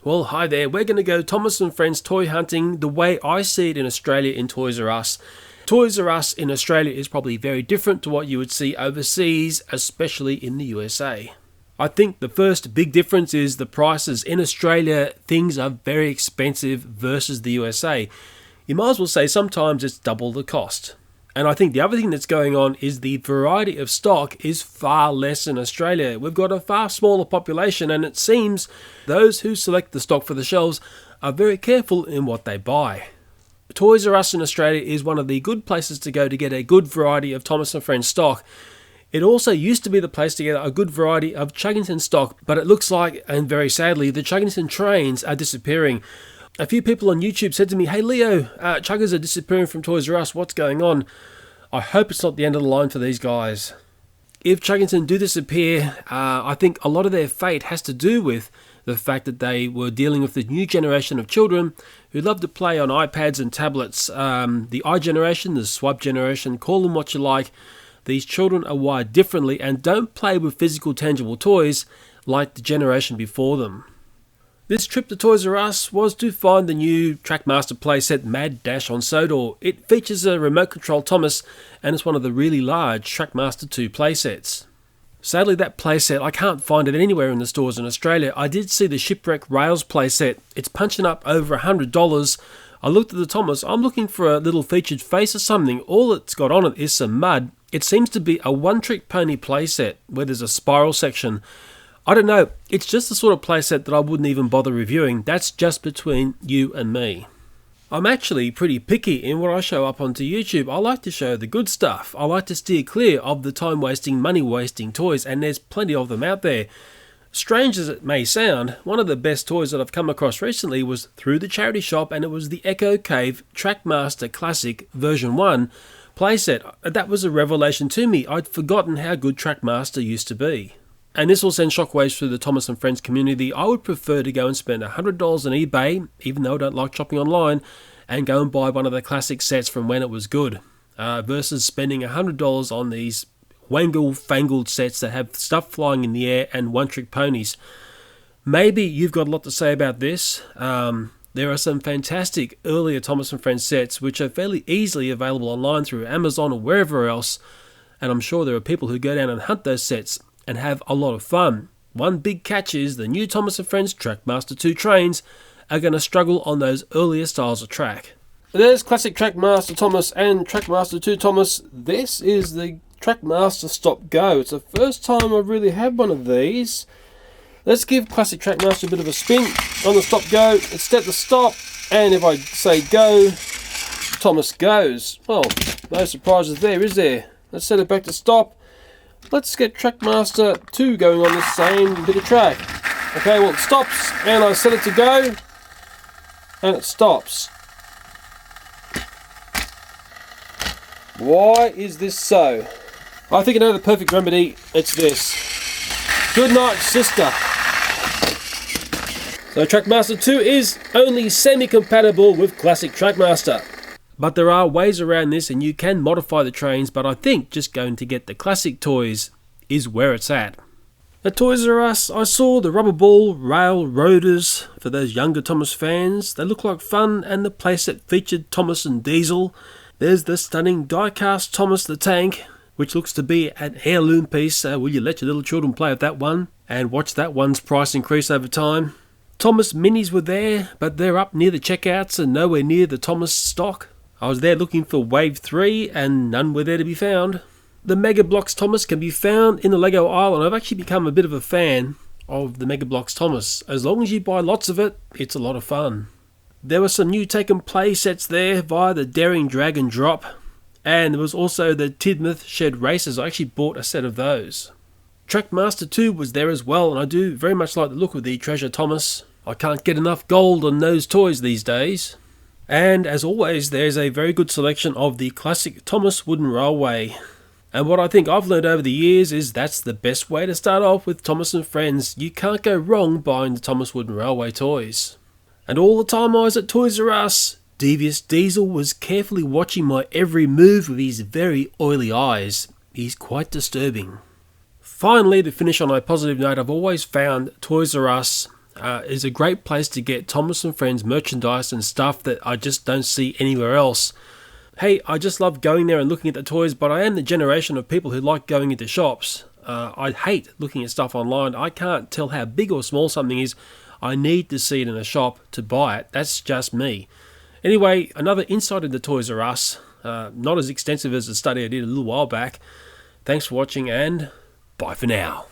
Well, hi there. We're going to go Thomas and Friends toy hunting the way I see it in Australia in Toys R Us. Toys R Us in Australia is probably very different to what you would see overseas, especially in the USA. I think the first big difference is the prices. In Australia, things are very expensive versus the USA. You might as well say sometimes it's double the cost. And I think the other thing that's going on is the variety of stock is far less in Australia. We've got a far smaller population, and it seems those who select the stock for the shelves are very careful in what they buy. Toys R Us in Australia is one of the good places to go to get a good variety of Thomas and Friends stock. It also used to be the place to get a good variety of Chuggington stock, but it looks like, and very sadly, the Chuggington trains are disappearing. A few people on YouTube said to me, "Hey Leo, Chuggers are disappearing from Toys R Us, what's going on?" I hope it's not the end of the line for these guys. If Chuggington do disappear, I think a lot of their fate has to do with the fact that they were dealing with the new generation of children who love to play on iPads and tablets. The iGeneration, the swipe generation, call them what you like. These children are wired differently and don't play with physical, tangible toys like the generation before them. This trip to Toys R Us was to find the new Trackmaster playset Mad Dash on Sodor. It features a remote control Thomas and it's one of the really large Trackmaster 2 playsets. Sadly, that playset, I can't find it anywhere in the stores in Australia. I did see the Shipwreck Rails playset. It's punching up over $100. I looked at the Thomas. I'm looking for a little featured face or something. All it's got on it is some mud. It seems to be a one-trick pony playset where there's a spiral section. I don't know, it's just the sort of playset that I wouldn't even bother reviewing. That's just between you and me. I'm actually pretty picky in what I show up onto YouTube. I like to show the good stuff. I like to steer clear of the time-wasting, money-wasting toys, and there's plenty of them out there. Strange as it may sound, one of the best toys that I've come across recently was through the charity shop, and it was the Echo Cave Trackmaster Classic version 1 playset. That was a revelation to me. I'd forgotten how good Trackmaster used to be. And this will send shockwaves through the Thomas and Friends community. I would prefer to go and spend $100 on eBay, even though I don't like shopping online, and go and buy one of the classic sets from when it was good, versus spending $100 on these wangle-fangled sets that have stuff flying in the air and one-trick ponies. Maybe you've got a lot to say about this. There are some fantastic earlier Thomas and Friends sets which are fairly easily available online through Amazon or wherever else, and I'm sure there are people who go down and hunt those sets and have a lot of fun. One big catch is the new Thomas and Friends Trackmaster 2 trains are going to struggle on those earlier styles of track. There's classic Trackmaster Thomas and Trackmaster 2 Thomas. This is the Trackmaster Stop Go. It's the first time I've really had one of these. Let's give classic Trackmaster a bit of a spin on the Stop Go. It's set to stop, and if I say go, Thomas goes. Well, no surprises there, is there? Let's set it back to stop. Let's get Trackmaster 2 going on the same bit of track. Okay, well it stops, and I set it to go, and it stops. Why is this so? I think I know the perfect remedy. It's this. Good night, sister. So Trackmaster 2 is only semi-compatible with classic Trackmaster. But there are ways around this, and you can modify the trains, but I think just going to get the classic toys is where it's at. At Toys R Us, I saw the rubber ball rail roaders for those younger Thomas fans. They look like fun, and the playset featured Thomas and Diesel. There's the stunning die-cast Thomas the Tank, which looks to be an heirloom piece. Will you let your little children play with that one and watch that one's price increase over time? Thomas minis were there, but they're up near the checkouts and nowhere near the Thomas stock. I was there looking for Wave 3 and none were there to be found. The Mega Bloks Thomas can be found in the Lego aisle, and I've actually become a bit of a fan of the Mega Bloks Thomas. As long as you buy lots of it, it's a lot of fun. There were some new take and play sets there via the Daring Drag and Drop, and there was also the Tidmouth Shed Racers. I actually bought a set of those. Trackmaster 2 was there as well, and I do very much like the look of the Treasure Thomas. I can't get enough gold on those toys these days. And as always, there's a very good selection of the classic Thomas Wooden Railway. And what I think I've learned over the years is that's the best way to start off with Thomas and Friends. You can't go wrong buying the Thomas Wooden Railway toys. And all the time I was at Toys R Us, Devious Diesel was carefully watching my every move with his very oily eyes. He's quite disturbing. Finally, to finish on a positive note, I've always found Toys R Us is a great place to get Thomas and Friends merchandise and stuff that I just don't see anywhere else. Hey, I just love going there and looking at the toys, but I am the generation of people who like going into shops. I hate looking at stuff online. I can't tell how big or small something is. I need to see it in a shop to buy it. That's just me. Anyway, another insight into Toys R Us. Not as extensive as the study I did a little while back. Thanks for watching and bye for now.